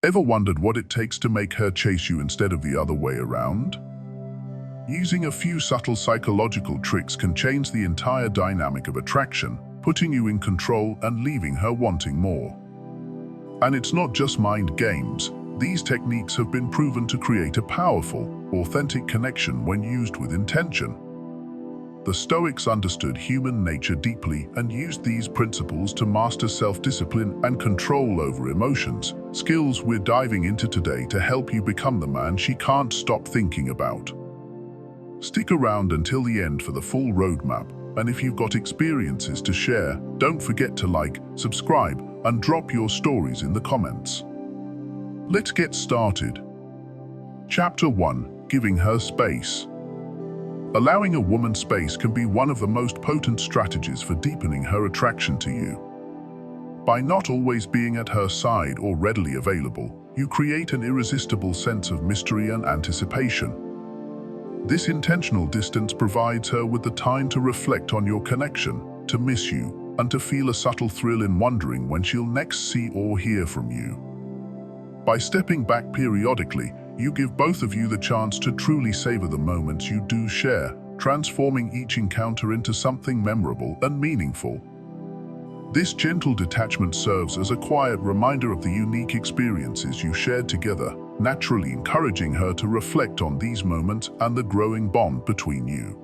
Ever wondered what it takes to make her chase you instead of the other way around? Using a few subtle psychological tricks can change the entire dynamic of attraction, putting you in control and leaving her wanting more. And it's not just mind games. These techniques have been proven to create a powerful, authentic connection when used with intention. The Stoics understood human nature deeply and used these principles to master self-discipline and control over emotions, skills we're diving into today to help you become the man she can't stop thinking about. Stick around until the end for the full roadmap, and if you've got experiences to share, don't forget to like, subscribe, and drop your stories in the comments. Let's get started. Chapter 1: Giving her space. Allowing a woman space can be one of the most potent strategies for deepening her attraction to you. By not always being at her side or readily available, you create an irresistible sense of mystery and anticipation. This intentional distance provides her with the time to reflect on your connection, to miss you, and to feel a subtle thrill in wondering when she'll next see or hear from you. By stepping back periodically, you give both of you the chance to truly savor the moments you do share, transforming each encounter into something memorable and meaningful. This gentle detachment serves as a quiet reminder of the unique experiences you shared together, naturally encouraging her to reflect on these moments and the growing bond between you.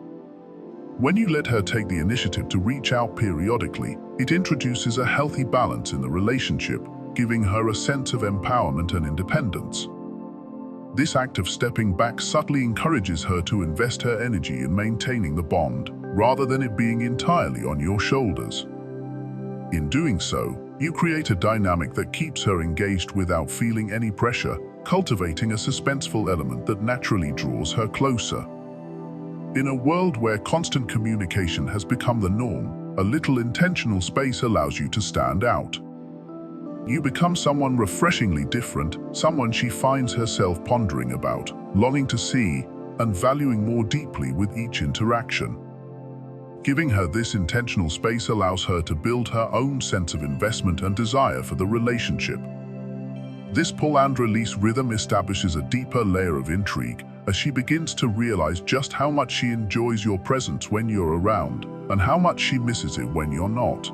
When you let her take the initiative to reach out periodically, it introduces a healthy balance in the relationship, giving her a sense of empowerment and independence. This act of stepping back subtly encourages her to invest her energy in maintaining the bond, rather than it being entirely on your shoulders. In doing so, you create a dynamic that keeps her engaged without feeling any pressure, cultivating a suspenseful element that naturally draws her closer. In a world where constant communication has become the norm, a little intentional space allows you to stand out. You become someone refreshingly different, someone she finds herself pondering about, longing to see, and valuing more deeply with each interaction. Giving her this intentional space allows her to build her own sense of investment and desire for the relationship. This pull and release rhythm establishes a deeper layer of intrigue as she begins to realize just how much she enjoys your presence when you're around, and how much she misses it when you're not.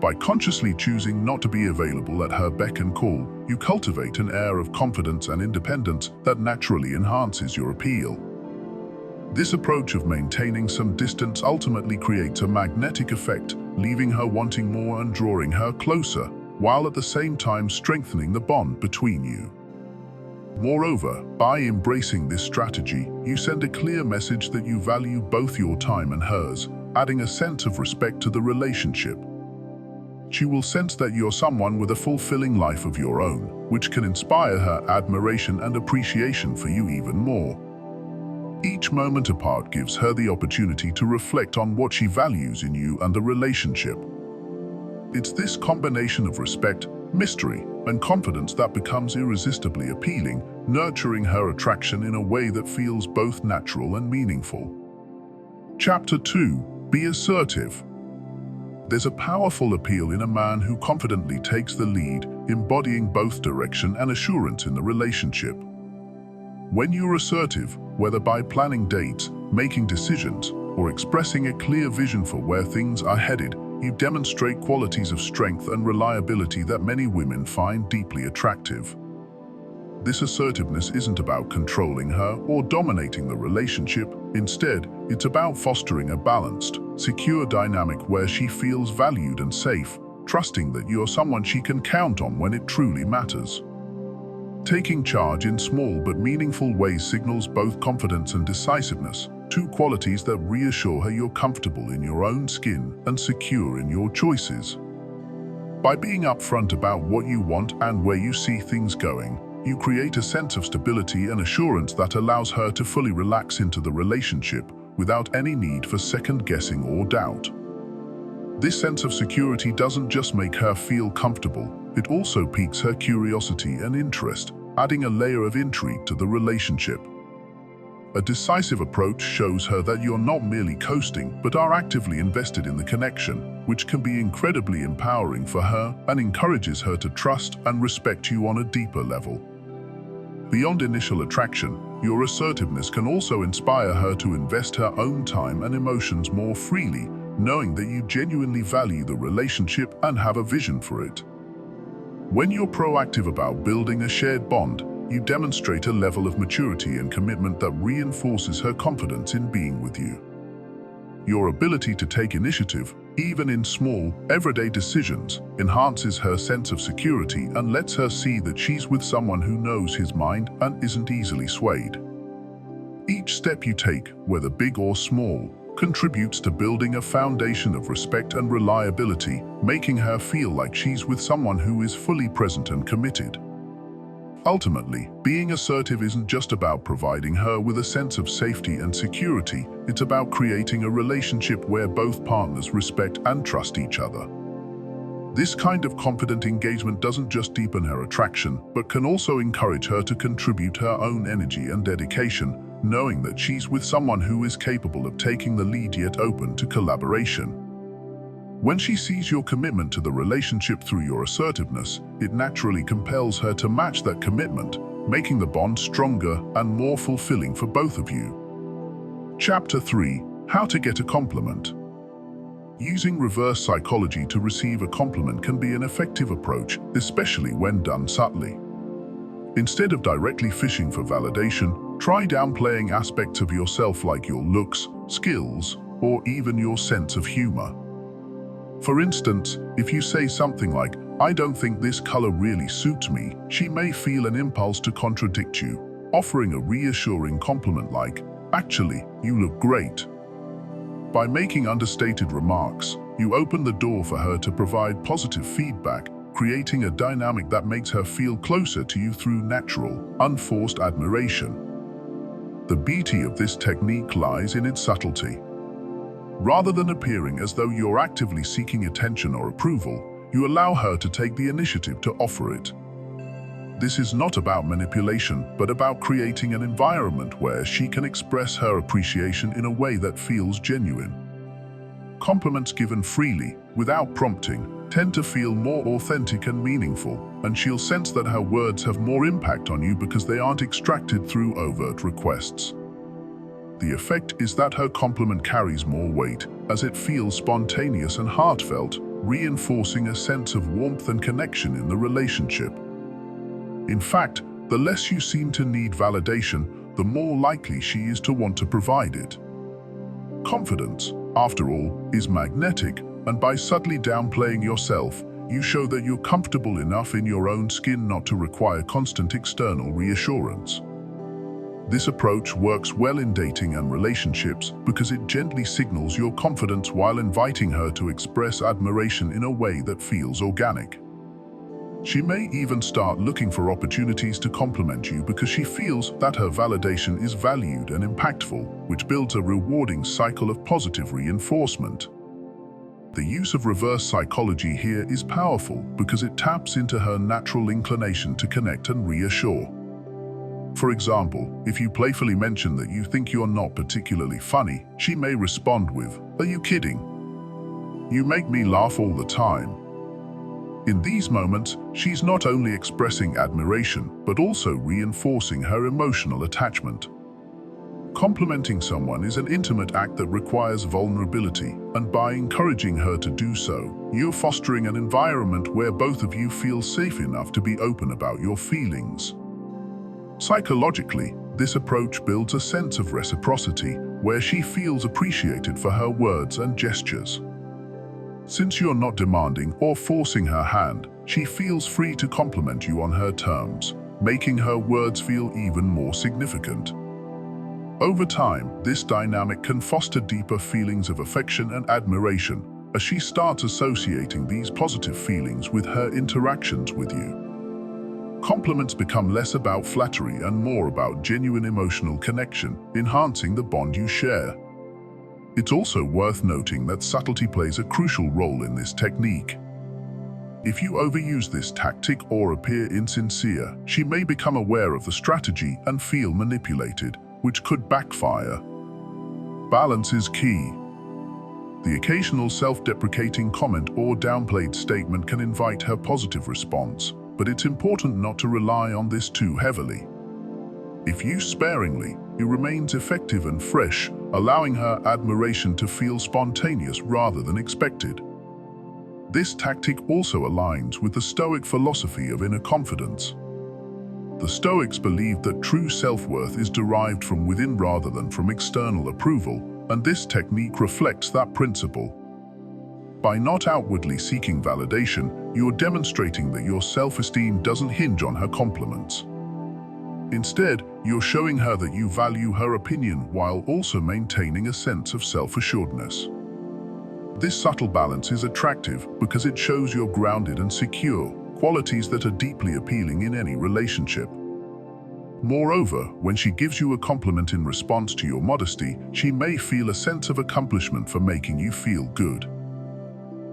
By consciously choosing not to be available at her beck and call, you cultivate an air of confidence and independence that naturally enhances your appeal. This approach of maintaining some distance ultimately creates a magnetic effect, leaving her wanting more and drawing her closer, while at the same time strengthening the bond between you. Moreover, by embracing this strategy, you send a clear message that you value both your time and hers, adding a sense of respect to the relationship. She will sense that you're someone with a fulfilling life of your own, which can inspire her admiration and appreciation for you even more. Each moment apart gives her the opportunity to reflect on what she values in you and the relationship. It's this combination of respect, mystery, and confidence that becomes irresistibly appealing, nurturing her attraction in a way that feels both natural and meaningful. Chapter 2: Be assertive. There's a powerful appeal in a man who confidently takes the lead, embodying both direction and assurance in the relationship. When you're assertive, whether by planning dates, making decisions, or expressing a clear vision for where things are headed, you demonstrate qualities of strength and reliability that many women find deeply attractive. This assertiveness isn't about controlling her or dominating the relationship. Instead, it's about fostering a balanced, secure dynamic where she feels valued and safe, trusting that you're someone she can count on when it truly matters. Taking charge in small but meaningful ways signals both confidence and decisiveness, two qualities that reassure her you're comfortable in your own skin and secure in your choices. By being upfront about what you want and where you see things going, you create a sense of stability and assurance that allows her to fully relax into the relationship without any need for second-guessing or doubt. This sense of security doesn't just make her feel comfortable, it also piques her curiosity and interest, adding a layer of intrigue to the relationship. A decisive approach shows her that you're not merely coasting, but are actively invested in the connection, which can be incredibly empowering for her and encourages her to trust and respect you on a deeper level. Beyond initial attraction, your assertiveness can also inspire her to invest her own time and emotions more freely, knowing that you genuinely value the relationship and have a vision for it. When you're proactive about building a shared bond, you demonstrate a level of maturity and commitment that reinforces her confidence in being with you. Your ability to take initiative, even in small, everyday decisions, enhances her sense of security and lets her see that she's with someone who knows his mind and isn't easily swayed. Each step you take, whether big or small, contributes to building a foundation of respect and reliability, making her feel like she's with someone who is fully present and committed. Ultimately, being assertive isn't just about providing her with a sense of safety and security, it's about creating a relationship where both partners respect and trust each other. This kind of confident engagement doesn't just deepen her attraction, but can also encourage her to contribute her own energy and dedication, knowing that she's with someone who is capable of taking the lead yet open to collaboration. When she sees your commitment to the relationship through your assertiveness, it naturally compels her to match that commitment, making the bond stronger and more fulfilling for both of you. Chapter 3: How to get a compliment. Using reverse psychology to receive a compliment can be an effective approach, especially when done subtly. Instead of directly fishing for validation, try downplaying aspects of yourself like your looks, skills, or even your sense of humor. For instance, if you say something like, "I don't think this color really suits me," she may feel an impulse to contradict you, offering a reassuring compliment like, "Actually, you look great." By making understated remarks, you open the door for her to provide positive feedback, creating a dynamic that makes her feel closer to you through natural, unforced admiration. The beauty of this technique lies in its subtlety. Rather than appearing as though you're actively seeking attention or approval, you allow her to take the initiative to offer it. This is not about manipulation, but about creating an environment where she can express her appreciation in a way that feels genuine. Compliments given freely, without prompting, tend to feel more authentic and meaningful, and she'll sense that her words have more impact on you because they aren't extracted through overt requests. The effect is that her compliment carries more weight, as it feels spontaneous and heartfelt, reinforcing a sense of warmth and connection in the relationship. In fact, the less you seem to need validation, the more likely she is to want to provide it. Confidence, after all, is magnetic, and by subtly downplaying yourself, you show that you're comfortable enough in your own skin not to require constant external reassurance. This approach works well in dating and relationships because it gently signals your confidence while inviting her to express admiration in a way that feels organic. She may even start looking for opportunities to compliment you because she feels that her validation is valued and impactful, which builds a rewarding cycle of positive reinforcement. The use of reverse psychology here is powerful because it taps into her natural inclination to connect and reassure. For example, if you playfully mention that you think you're not particularly funny, she may respond with, "Are you kidding? You make me laugh all the time." In these moments, she's not only expressing admiration, but also reinforcing her emotional attachment. Complimenting someone is an intimate act that requires vulnerability, and by encouraging her to do so, you're fostering an environment where both of you feel safe enough to be open about your feelings. Psychologically, this approach builds a sense of reciprocity, where she feels appreciated for her words and gestures. Since you're not demanding or forcing her hand, she feels free to compliment you on her terms, making her words feel even more significant. Over time, this dynamic can foster deeper feelings of affection and admiration, as she starts associating these positive feelings with her interactions with you. Compliments become less about flattery and more about genuine emotional connection, enhancing the bond you share. It's also worth noting that subtlety plays a crucial role in this technique. If you overuse this tactic or appear insincere, she may become aware of the strategy and feel manipulated, which could backfire. Balance is key. The occasional self-deprecating comment or downplayed statement can invite her positive response, but it's important not to rely on this too heavily. If used sparingly, it remains effective and fresh, allowing her admiration to feel spontaneous rather than expected. This tactic also aligns with the Stoic philosophy of inner confidence. The Stoics believed that true self-worth is derived from within rather than from external approval, and this technique reflects that principle. By not outwardly seeking validation, you're demonstrating that your self-esteem doesn't hinge on her compliments. Instead, you're showing her that you value her opinion while also maintaining a sense of self-assuredness. This subtle balance is attractive because it shows you're grounded and secure, qualities that are deeply appealing in any relationship. Moreover, when she gives you a compliment in response to your modesty, she may feel a sense of accomplishment for making you feel good.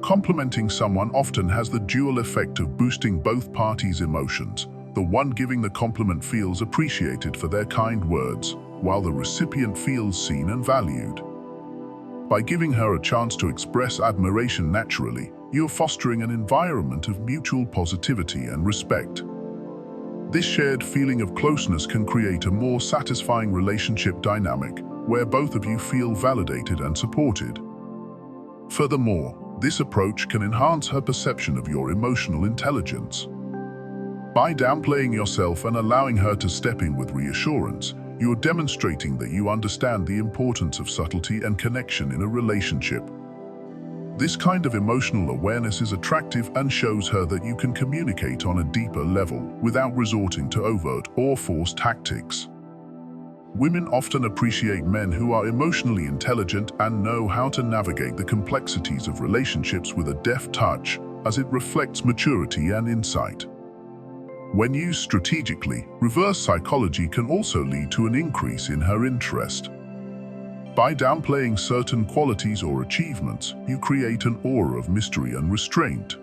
Complimenting someone often has the dual effect of boosting both parties' emotions. The one giving the compliment feels appreciated for their kind words, while the recipient feels seen and valued. By giving her a chance to express admiration naturally, you're fostering an environment of mutual positivity and respect. This shared feeling of closeness can create a more satisfying relationship dynamic, where both of you feel validated and supported. Furthermore, this approach can enhance her perception of your emotional intelligence. By downplaying yourself and allowing her to step in with reassurance, you're demonstrating that you understand the importance of subtlety and connection in a relationship. This kind of emotional awareness is attractive and shows her that you can communicate on a deeper level without resorting to overt or forced tactics. Women often appreciate men who are emotionally intelligent and know how to navigate the complexities of relationships with a deft touch, as it reflects maturity and insight. When used strategically, reverse psychology can also lead to an increase in her interest. By downplaying certain qualities or achievements, you create an aura of mystery and restraint.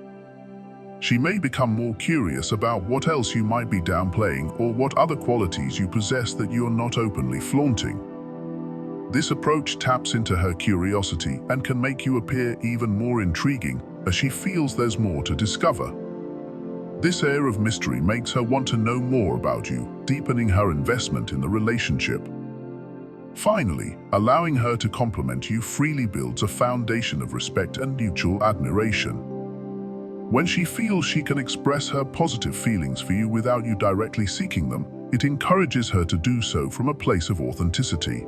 She may become more curious about what else you might be downplaying or what other qualities you possess that you're not openly flaunting. This approach taps into her curiosity and can make you appear even more intriguing as she feels there's more to discover. This air of mystery makes her want to know more about you, deepening her investment in the relationship. Finally, allowing her to compliment you freely builds a foundation of respect and mutual admiration. When she feels she can express her positive feelings for you without you directly seeking them, it encourages her to do so from a place of authenticity.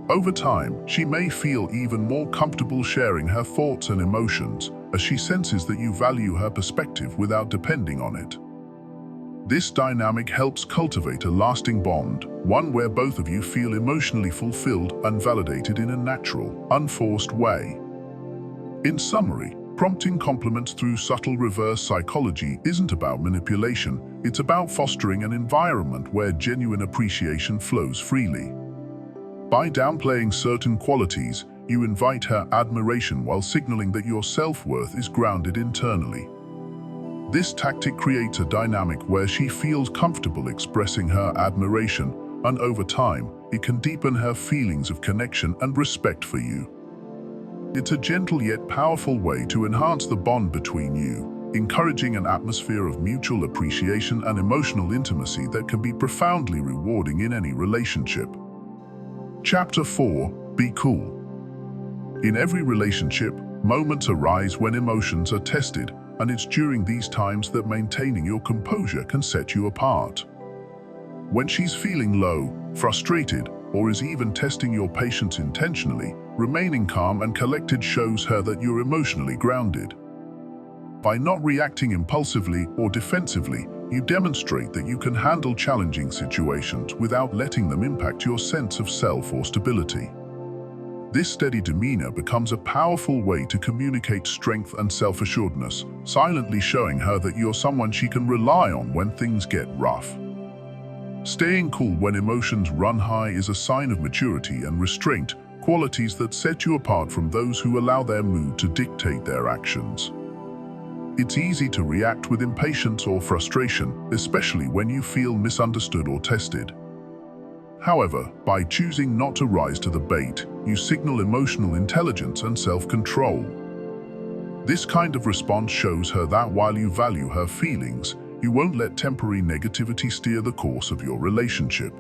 Over time, she may feel even more comfortable sharing her thoughts and emotions, as she senses that you value her perspective without depending on it. This dynamic helps cultivate a lasting bond, one where both of you feel emotionally fulfilled and validated in a natural, unforced way. In summary, prompting compliments through subtle reverse psychology isn't about manipulation, it's about fostering an environment where genuine appreciation flows freely. By downplaying certain qualities, you invite her admiration while signaling that your self-worth is grounded internally. This tactic creates a dynamic where she feels comfortable expressing her admiration, and over time, it can deepen her feelings of connection and respect for you. It's a gentle yet powerful way to enhance the bond between you, encouraging an atmosphere of mutual appreciation and emotional intimacy that can be profoundly rewarding in any relationship. Chapter 4: Be cool. In every relationship, moments arise when emotions are tested, and it's during these times that maintaining your composure can set you apart. When she's feeling low, frustrated, or is even testing your patience intentionally, remaining calm and collected shows her that you're emotionally grounded. By not reacting impulsively or defensively, you demonstrate that you can handle challenging situations without letting them impact your sense of self or stability. This steady demeanor becomes a powerful way to communicate strength and self-assuredness, silently showing her that you're someone she can rely on when things get rough. Staying cool when emotions run high is a sign of maturity and restraint, qualities that set you apart from those who allow their mood to dictate their actions. It's easy to react with impatience or frustration, especially when you feel misunderstood or tested. However, by choosing not to rise to the bait, you signal emotional intelligence and self-control. This kind of response shows her that while you value her feelings, you won't let temporary negativity steer the course of your relationship.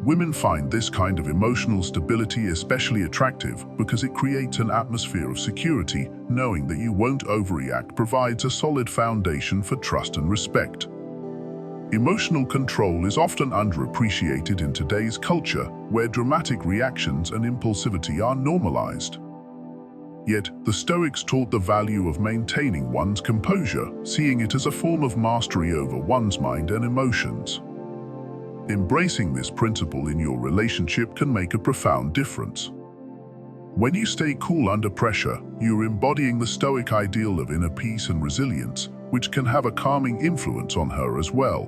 Women find this kind of emotional stability especially attractive because it creates an atmosphere of security. Knowing that you won't overreact provides a solid foundation for trust and respect. Emotional control is often underappreciated in today's culture, where dramatic reactions and impulsivity are normalized. Yet, the Stoics taught the value of maintaining one's composure, seeing it as a form of mastery over one's mind and emotions. Embracing this principle in your relationship can make a profound difference. When you stay cool under pressure, you're embodying the Stoic ideal of inner peace and resilience, which can have a calming influence on her as well.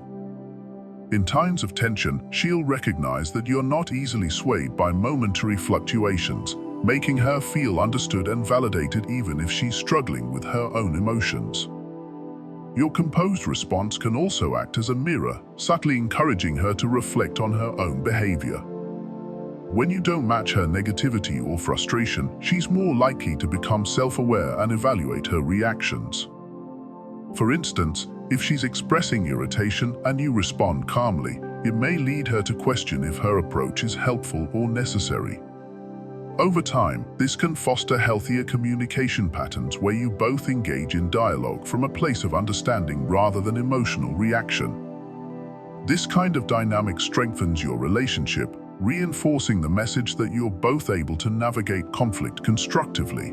In times of tension, she'll recognize that you're not easily swayed by momentary fluctuations, making her feel understood and validated even if she's struggling with her own emotions. Your composed response can also act as a mirror, subtly encouraging her to reflect on her own behavior. When you don't match her negativity or frustration, she's more likely to become self-aware and evaluate her reactions. For instance, if she's expressing irritation and you respond calmly, it may lead her to question if her approach is helpful or necessary. Over time, this can foster healthier communication patterns where you both engage in dialogue from a place of understanding rather than emotional reaction. This kind of dynamic strengthens your relationship, reinforcing the message that you're both able to navigate conflict constructively.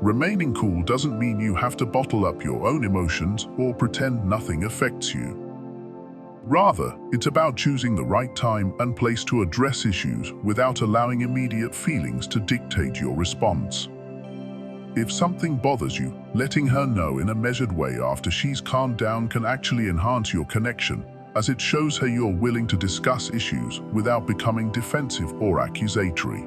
Remaining cool doesn't mean you have to bottle up your own emotions or pretend nothing affects you. Rather, it's about choosing the right time and place to address issues without allowing immediate feelings to dictate your response. If something bothers you, letting her know in a measured way after she's calmed down can actually enhance your connection, as it shows her you're willing to discuss issues without becoming defensive or accusatory.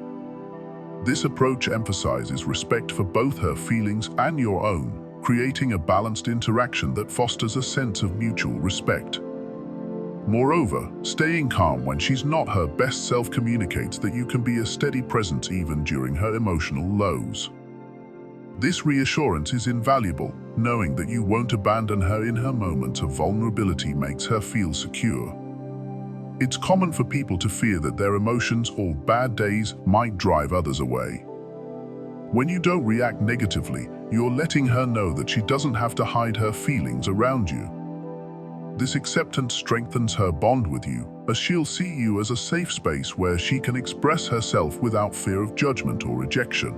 This approach emphasizes respect for both her feelings and your own, creating a balanced interaction that fosters a sense of mutual respect. Moreover, staying calm when she's not her best self communicates that you can be a steady presence even during her emotional lows. This reassurance is invaluable. Knowing that you won't abandon her in her moments of vulnerability makes her feel secure. It's common for people to fear that their emotions or bad days might drive others away. When you don't react negatively, you're letting her know that she doesn't have to hide her feelings around you. This acceptance strengthens her bond with you, as she'll see you as a safe space where she can express herself without fear of judgment or rejection.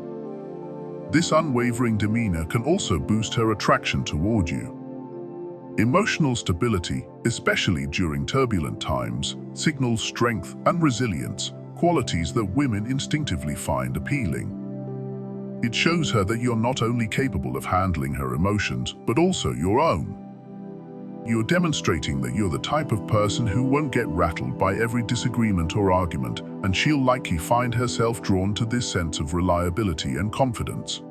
This unwavering demeanor can also boost her attraction toward you. Emotional stability, especially during turbulent times, signals strength and resilience, qualities that women instinctively find appealing. It shows her that you're not only capable of handling her emotions, but also your own. You're demonstrating that you're the type of person who won't get rattled by every disagreement or argument, and she'll likely find herself drawn to this sense of reliability and confidence.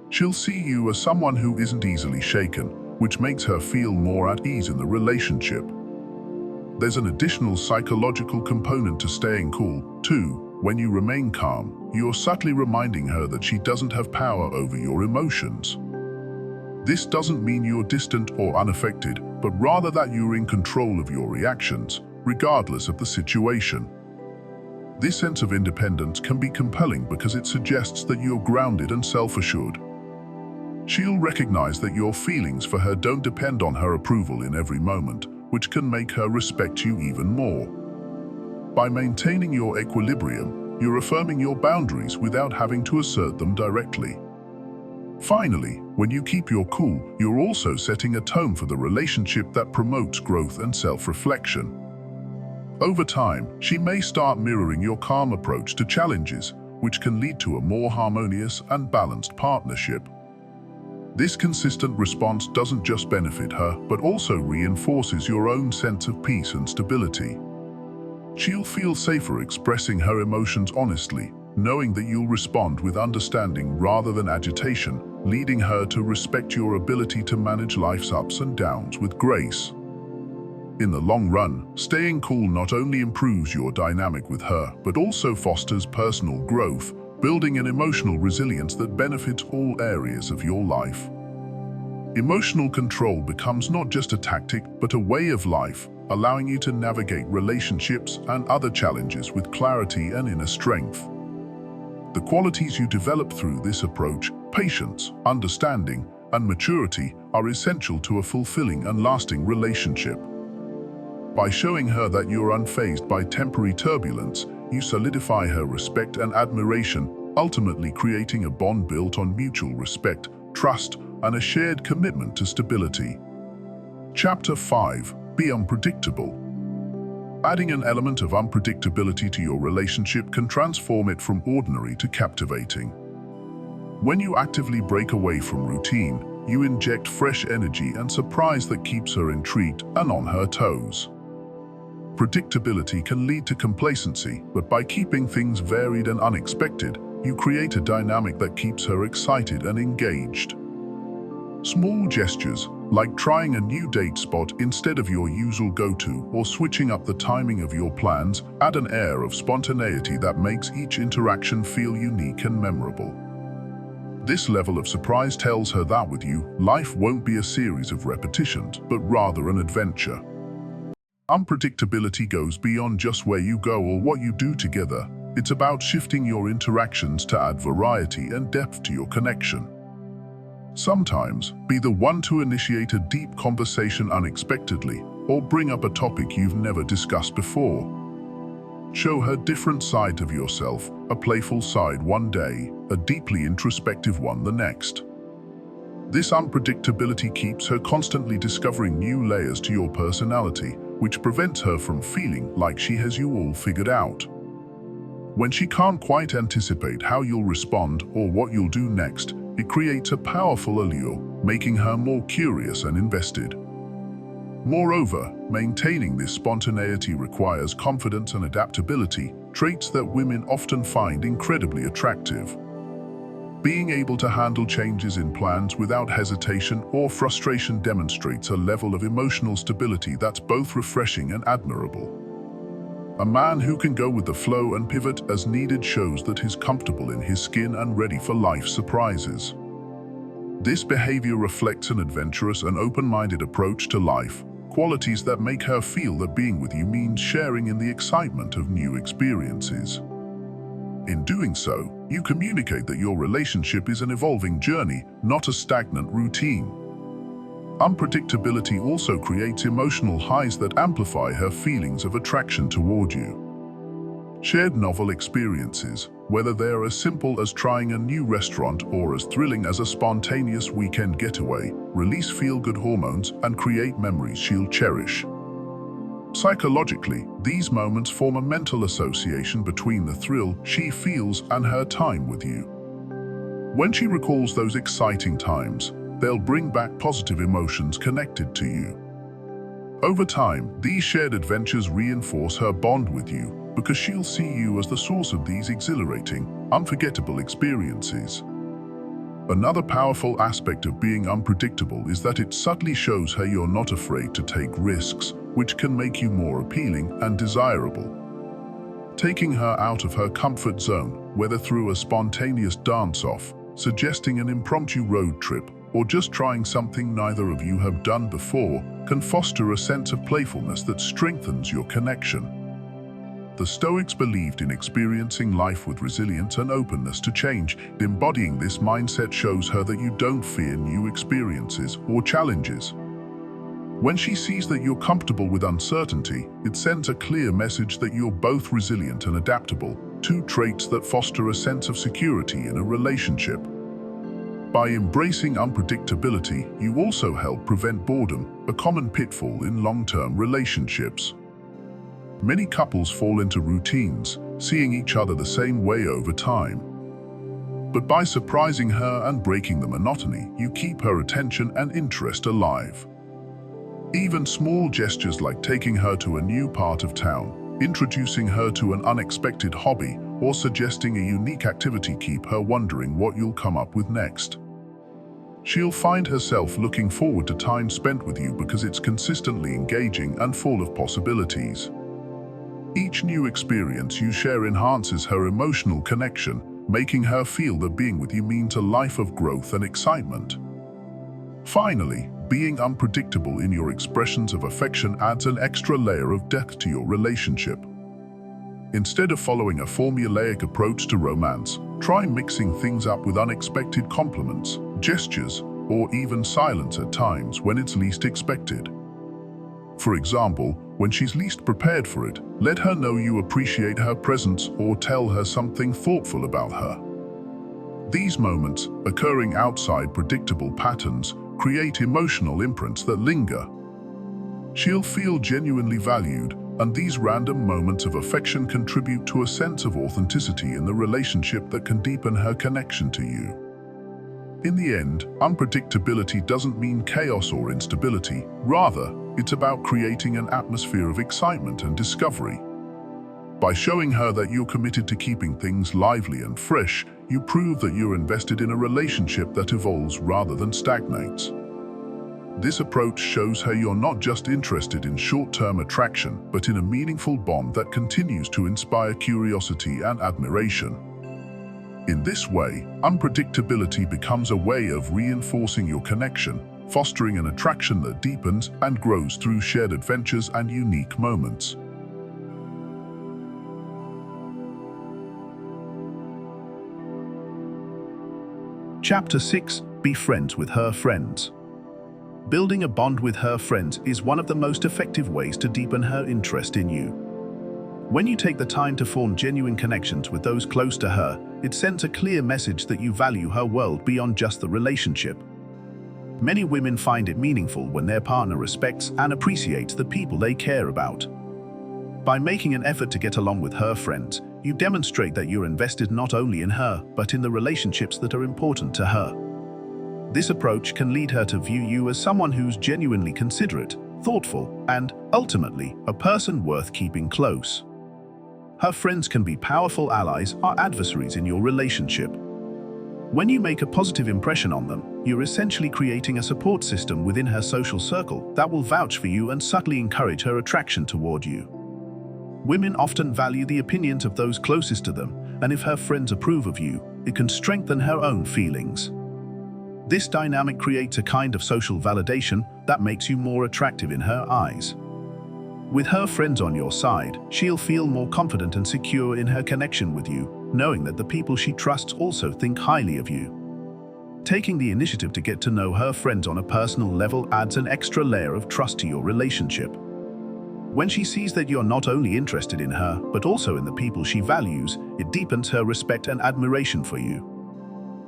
She'll see you as someone who isn't easily shaken, which makes her feel more at ease in the relationship. There's an additional psychological component to staying cool, too. When you remain calm, you're subtly reminding her that she doesn't have power over your emotions. This doesn't mean you're distant or unaffected, but rather that you're in control of your reactions, regardless of the situation. This sense of independence can be compelling because it suggests that you're grounded and self-assured. She'll recognize that your feelings for her don't depend on her approval in every moment, which can make her respect you even more. By maintaining your equilibrium, you're affirming your boundaries without having to assert them directly. Finally, when you keep your cool, you're also setting a tone for the relationship that promotes growth and self-reflection. Over time, she may start mirroring your calm approach to challenges, which can lead to a more harmonious and balanced partnership. This consistent response doesn't just benefit her, but also reinforces your own sense of peace and stability. She'll feel safer expressing her emotions honestly, knowing that you'll respond with understanding rather than agitation, leading her to respect your ability to manage life's ups and downs with grace. In the long run, staying cool not only improves your dynamic with her, but also fosters personal growth, building an emotional resilience that benefits all areas of your life. Emotional control becomes not just a tactic, but a way of life, allowing you to navigate relationships and other challenges with clarity and inner strength. The qualities you develop through this approach, patience, understanding, and maturity, are essential to a fulfilling and lasting relationship. By showing her that you're unfazed by temporary turbulence, you solidify her respect and admiration, ultimately creating a bond built on mutual respect, trust, and a shared commitment to stability. Chapter 5. Be unpredictable. Adding an element of unpredictability to your relationship can transform it from ordinary to captivating. When you actively break away from routine, you inject fresh energy and surprise that keeps her intrigued and on her toes. Predictability can lead to complacency, but by keeping things varied and unexpected, you create a dynamic that keeps her excited and engaged. Small gestures, like trying a new date spot instead of your usual go-to or switching up the timing of your plans, add an air of spontaneity that makes each interaction feel unique and memorable. This level of surprise tells her that with you, life won't be a series of repetitions, but rather an adventure. Unpredictability goes beyond just where you go or what you do together. It's about shifting your interactions to add variety and depth to your connection. Sometimes, be the one to initiate a deep conversation unexpectedly, or bring up a topic you've never discussed before. Show her a different side of yourself, a playful side one day, a deeply introspective one the next. This unpredictability keeps her constantly discovering new layers to your personality, which prevents her from feeling like she has you all figured out. When she can't quite anticipate how you'll respond or what you'll do next, it creates a powerful allure, making her more curious and invested. Moreover, maintaining this spontaneity requires confidence and adaptability, traits that women often find incredibly attractive. Being able to handle changes in plans without hesitation or frustration demonstrates a level of emotional stability that's both refreshing and admirable. A man who can go with the flow and pivot as needed shows that he's comfortable in his skin and ready for life's surprises. This behavior reflects an adventurous and open-minded approach to life, qualities that make her feel that being with you means sharing in the excitement of new experiences. In doing so, you communicate that your relationship is an evolving journey, not a stagnant routine. Unpredictability also creates emotional highs that amplify her feelings of attraction toward you. Shared novel experiences, whether they're as simple as trying a new restaurant or as thrilling as a spontaneous weekend getaway, release feel-good hormones and create memories she'll cherish. Psychologically, these moments form a mental association between the thrill she feels and her time with you. When she recalls those exciting times, they'll bring back positive emotions connected to you. Over time, these shared adventures reinforce her bond with you because she'll see you as the source of these exhilarating, unforgettable experiences. Another powerful aspect of being unpredictable is that it subtly shows her you're not afraid to take risks, which can make you more appealing and desirable. Taking her out of her comfort zone, whether through a spontaneous dance-off, suggesting an impromptu road trip, or just trying something neither of you have done before, can foster a sense of playfulness that strengthens your connection. The Stoics believed in experiencing life with resilience and openness to change. Embodying this mindset shows her that you don't fear new experiences or challenges. When she sees that you're comfortable with uncertainty, it sends a clear message that you're both resilient and adaptable, two traits that foster a sense of security in a relationship. By embracing unpredictability, you also help prevent boredom, a common pitfall in long-term relationships. Many couples fall into routines, seeing each other the same way over time. But by surprising her and breaking the monotony, you keep her attention and interest alive. Even small gestures like taking her to a new part of town, introducing her to an unexpected hobby, or suggesting a unique activity keep her wondering what you'll come up with next. She'll find herself looking forward to time spent with you because it's consistently engaging and full of possibilities. Each new experience you share enhances her emotional connection, making her feel that being with you means a life of growth and excitement. Finally, being unpredictable in your expressions of affection adds an extra layer of depth to your relationship. Instead of following a formulaic approach to romance, try mixing things up with unexpected compliments, gestures, or even silence at times when it's least expected. For example, when she's least prepared for it, let her know you appreciate her presence or tell her something thoughtful about her. These moments, occurring outside predictable patterns, create emotional imprints that linger. She'll feel genuinely valued, and these random moments of affection contribute to a sense of authenticity in the relationship that can deepen her connection to you. In the end, unpredictability doesn't mean chaos or instability. Rather, it's about creating an atmosphere of excitement and discovery. By showing her that you're committed to keeping things lively and fresh, you prove that you're invested in a relationship that evolves rather than stagnates. This approach shows her you're not just interested in short-term attraction, but in a meaningful bond that continues to inspire curiosity and admiration. In this way, unpredictability becomes a way of reinforcing your connection, fostering an attraction that deepens and grows through shared adventures and unique moments. Chapter 6. Be friends with her friends. Building a bond with her friends is one of the most effective ways to deepen her interest in you. When you take the time to form genuine connections with those close to her, it sends a clear message that you value her world beyond just the relationship. Many women find it meaningful when their partner respects and appreciates the people they care about. By making an effort to get along with her friends, you demonstrate that you're invested not only in her, but in the relationships that are important to her. This approach can lead her to view you as someone who's genuinely considerate, thoughtful, and, ultimately, a person worth keeping close. Her friends can be powerful allies or adversaries in your relationship. When you make a positive impression on them, you're essentially creating a support system within her social circle that will vouch for you and subtly encourage her attraction toward you. Women often value the opinions of those closest to them, and if her friends approve of you, it can strengthen her own feelings. This dynamic creates a kind of social validation that makes you more attractive in her eyes. With her friends on your side, she'll feel more confident and secure in her connection with you, knowing that the people she trusts also think highly of you. Taking the initiative to get to know her friends on a personal level adds an extra layer of trust to your relationship. When she sees that you're not only interested in her, but also in the people she values, it deepens her respect and admiration for you.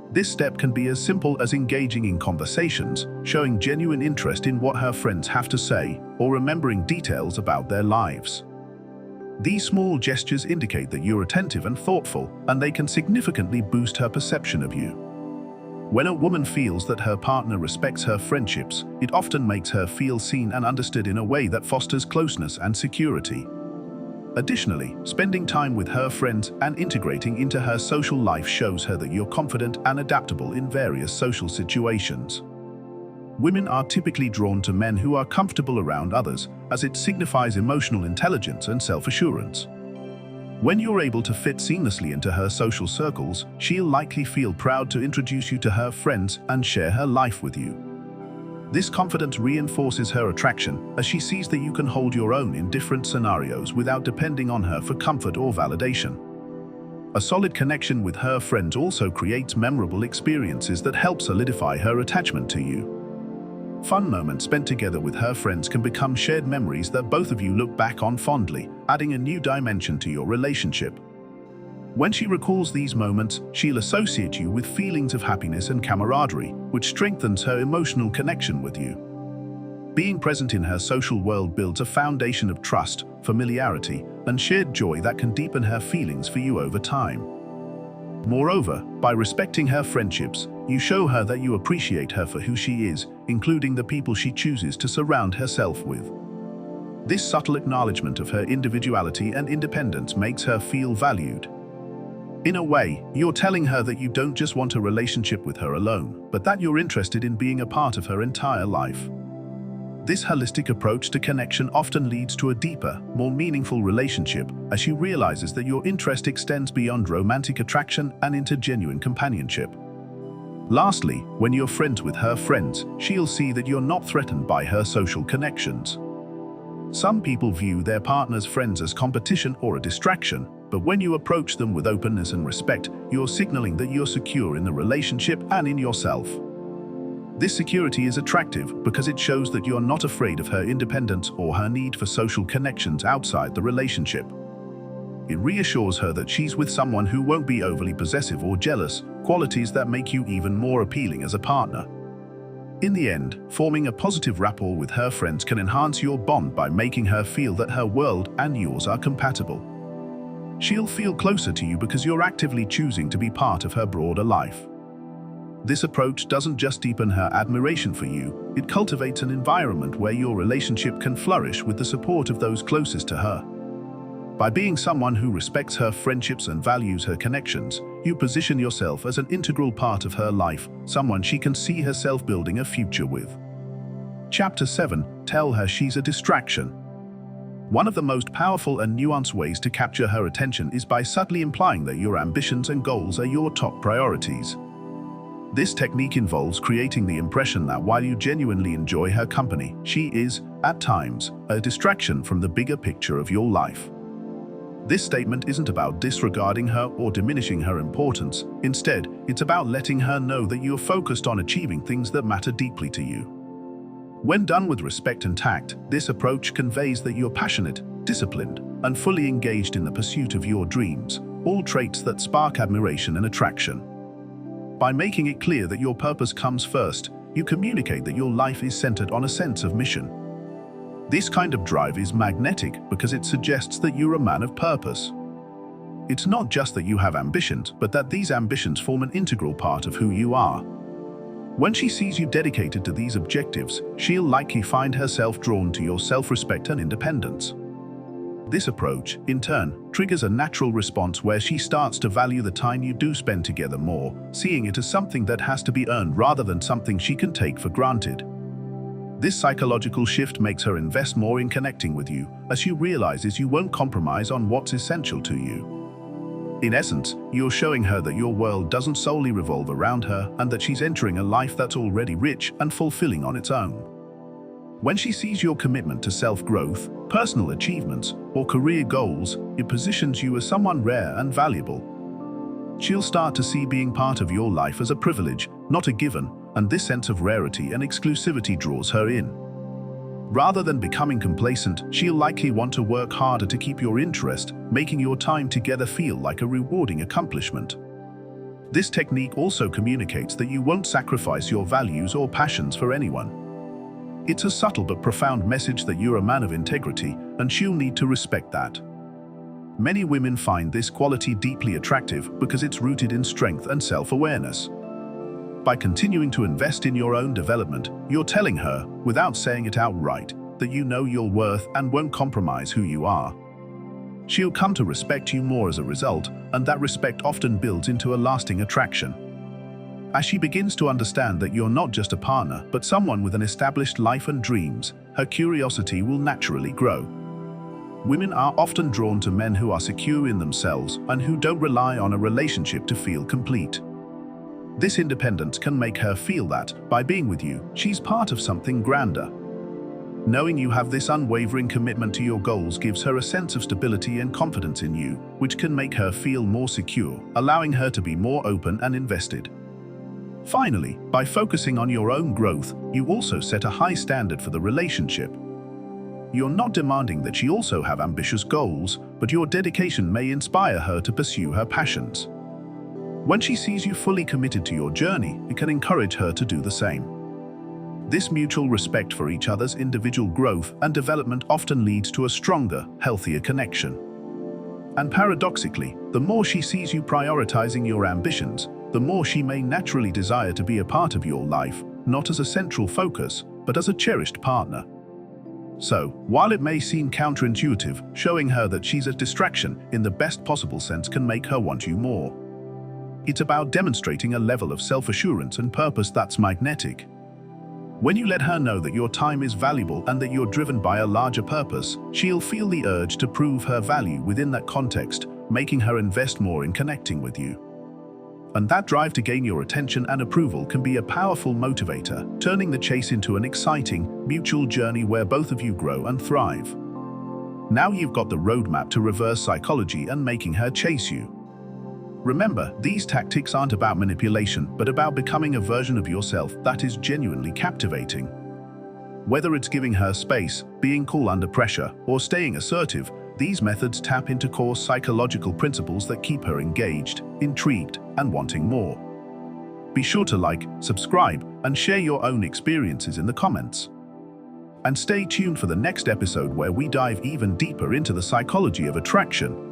This step can be as simple as engaging in conversations, showing genuine interest in what her friends have to say, or remembering details about their lives. These small gestures indicate that you're attentive and thoughtful, and they can significantly boost her perception of you. When a woman feels that her partner respects her friendships, it often makes her feel seen and understood in a way that fosters closeness and security. Additionally, spending time with her friends and integrating into her social life shows her that you're confident and adaptable in various social situations. Women are typically drawn to men who are comfortable around others, as it signifies emotional intelligence and self-assurance. When you're able to fit seamlessly into her social circles, she'll likely feel proud to introduce you to her friends and share her life with you. This confidence reinforces her attraction, as she sees that you can hold your own in different scenarios without depending on her for comfort or validation. A solid connection with her friends also creates memorable experiences that help solidify her attachment to you. Fun moments spent together with her friends can become shared memories that both of you look back on fondly, adding a new dimension to your relationship. When she recalls these moments, she'll associate you with feelings of happiness and camaraderie, which strengthens her emotional connection with you. Being present in her social world builds a foundation of trust, familiarity, and shared joy that can deepen her feelings for you over time. Moreover, by respecting her friendships, you show her that you appreciate her for who she is, including the people she chooses to surround herself with. This subtle acknowledgement of her individuality and independence makes her feel valued. In a way, you're telling her that you don't just want a relationship with her alone, but that you're interested in being a part of her entire life. This holistic approach to connection often leads to a deeper, more meaningful relationship as she realizes that your interest extends beyond romantic attraction and into genuine companionship. Lastly, when you're friends with her friends, she'll see that you're not threatened by her social connections. Some people view their partner's friends as competition or a distraction, but when you approach them with openness and respect, you're signaling that you're secure in the relationship and in yourself. This security is attractive because it shows that you're not afraid of her independence or her need for social connections outside the relationship. It reassures her that she's with someone who won't be overly possessive or jealous, qualities that make you even more appealing as a partner. In the end, forming a positive rapport with her friends can enhance your bond by making her feel that her world and yours are compatible. She'll feel closer to you because you're actively choosing to be part of her broader life. This approach doesn't just deepen her admiration for you, it cultivates an environment where your relationship can flourish with the support of those closest to her. By being someone who respects her friendships and values her connections, you position yourself as an integral part of her life, someone she can see herself building a future with. Chapter 7. Tell her she's a distraction. One of the most powerful and nuanced ways to capture her attention is by subtly implying that your ambitions and goals are your top priorities. This technique involves creating the impression that while you genuinely enjoy her company, she is, at times, a distraction from the bigger picture of your life. This statement isn't about disregarding her or diminishing her importance. Instead, it's about letting her know that you're focused on achieving things that matter deeply to you. When done with respect and tact, this approach conveys that you're passionate, disciplined, and fully engaged in the pursuit of your dreams, all traits that spark admiration and attraction. By making it clear that your purpose comes first, you communicate that your life is centered on a sense of mission. This kind of drive is magnetic because it suggests that you're a man of purpose. It's not just that you have ambitions, but that these ambitions form an integral part of who you are. When she sees you dedicated to these objectives, she'll likely find herself drawn to your self-respect and independence. This approach, in turn, triggers a natural response where she starts to value the time you do spend together more, seeing it as something that has to be earned rather than something she can take for granted. This psychological shift makes her invest more in connecting with you, as she realizes you won't compromise on what's essential to you. In essence, you're showing her that your world doesn't solely revolve around her and that she's entering a life that's already rich and fulfilling on its own. When she sees your commitment to self-growth, personal achievements, or career goals, it positions you as someone rare and valuable. She'll start to see being part of your life as a privilege, not a given, and this sense of rarity and exclusivity draws her in. Rather than becoming complacent, she'll likely want to work harder to keep your interest, making your time together feel like a rewarding accomplishment. This technique also communicates that you won't sacrifice your values or passions for anyone. It's a subtle but profound message that you're a man of integrity, and she'll need to respect that. Many women find this quality deeply attractive because it's rooted in strength and self-awareness. By continuing to invest in your own development, you're telling her, without saying it outright, that you know your worth and won't compromise who you are. She'll come to respect you more as a result, and that respect often builds into a lasting attraction. As she begins to understand that you're not just a partner, but someone with an established life and dreams, her curiosity will naturally grow. Women are often drawn to men who are secure in themselves and who don't rely on a relationship to feel complete. This independence can make her feel that, by being with you, she's part of something grander. Knowing you have this unwavering commitment to your goals gives her a sense of stability and confidence in you, which can make her feel more secure, allowing her to be more open and invested. Finally, by focusing on your own growth, you also set a high standard for the relationship. You're not demanding that she also have ambitious goals, but your dedication may inspire her to pursue her passions. When she sees you fully committed to your journey, it can encourage her to do the same. This mutual respect for each other's individual growth and development often leads to a stronger, healthier connection. And paradoxically, the more she sees you prioritizing your ambitions, the more she may naturally desire to be a part of your life, not as a central focus, but as a cherished partner. So, while it may seem counterintuitive, showing her that she's a distraction in the best possible sense can make her want you more. It's about demonstrating a level of self-assurance and purpose that's magnetic. When you let her know that your time is valuable and that you're driven by a larger purpose, she'll feel the urge to prove her value within that context, making her invest more in connecting with you. And that drive to gain your attention and approval can be a powerful motivator, turning the chase into an exciting, mutual journey where both of you grow and thrive. Now you've got the roadmap to reverse psychology and making her chase you. Remember, these tactics aren't about manipulation, but about becoming a version of yourself that is genuinely captivating. Whether it's giving her space, being cool under pressure, or staying assertive, these methods tap into core psychological principles that keep her engaged, intrigued, and wanting more. Be sure to like, subscribe, and share your own experiences in the comments. And stay tuned for the next episode where we dive even deeper into the psychology of attraction.